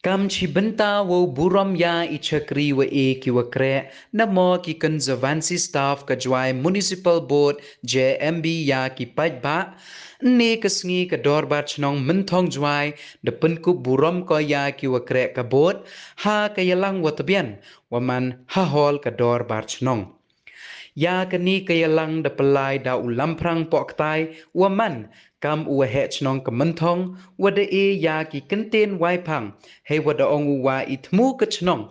Kam chi benta wo burom ya I chakri wa e ki wakreh na mo ki conservancy staff ka jwai municipal board JMB ya ki paj ba ne kasngi ka Dorbar Chnong Mynthong jwai de Pynkup burom ko ya ki wakreh ka board ha ka yalang watabian waman ha hol ka Dorbar Chnong. Ya kani kaya lang da pelai da ulam prang pok tai waman kam ua he chnong ka menthong wada e ya ki kenten wai pang he wada ong wa itmu ka chnong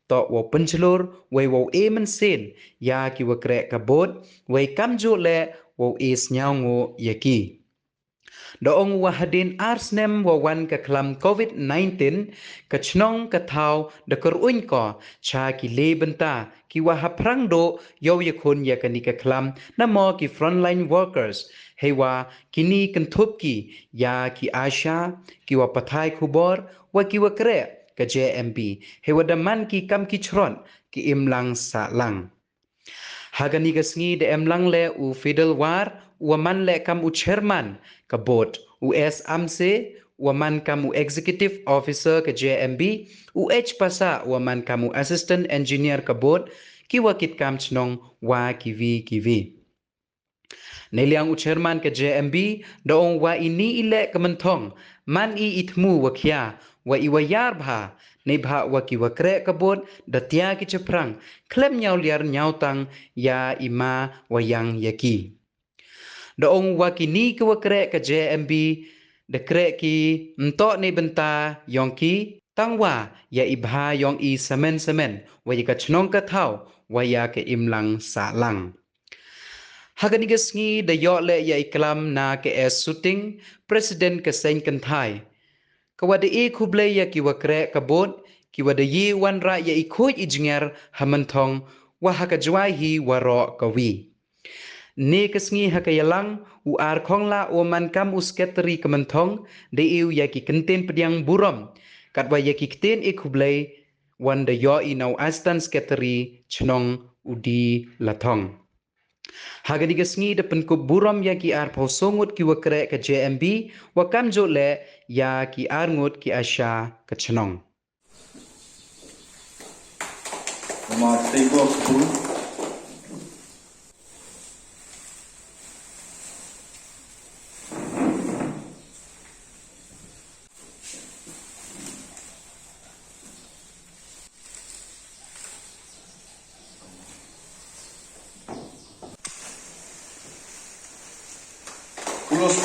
to wo penchlur wai wo e men sen ya ki wa krek ka bot wai kam jo le wo e snyao ngo yaki. Doong wahadin arsnem wawan ka klam COVID-19 ka chnong ka thau da kurun ko cha ki lebenta ki wahaprang do yaw yakun ya kani ka klam na mo ki frontline workers hewa kini kantup ki ya ki ASHA ki wa pathay khubor wa ki wakre ka JMB hewa daman ki kam ki chron ki imlang sa lang. Hagani gasngi de emlang le u fidel war waman le kam u chairman ka board u amse waman kam u executive officer ka JMB u pasa waman kam u assistant engineer ka board ki wakit kam chnong wa kivi. Neliang u chairman ka JMB doong wa ini ile kementhong man I itmu wakia wa iwayar bha ne bha wa ki wakre kabot datia ki cheprang klem nyau liar nyau tang ya ima wayang yaki. Doong wa kini ki wakre ka JMB de kre ki mto ne benta yong ki tangwa ya ibha yong I semen wa ka chnong ka thau wa ya ke imlang sa lang. Haganigas ngi da yo le ya iklam na ke shooting president ka sen kan thai kawada e khuble ya ki wakre kabot ki wada ye wan ra ya ikhoj ijnger hamanthong wa haka jwai hi waro kawi ne kasngi haka yalang u ar khongla o man kam usketri kamanthong de eu ya ki kenten pediang burom katwa ya ki kten e khuble wan da yo I nau astan sketri chnong udi lathong. Hagani gasngi da Pynkup burom ya ki ar posongut ki wakre ka JMB wa kam jo le ya ki ar ngut ki ASHA ka chnong. Ulos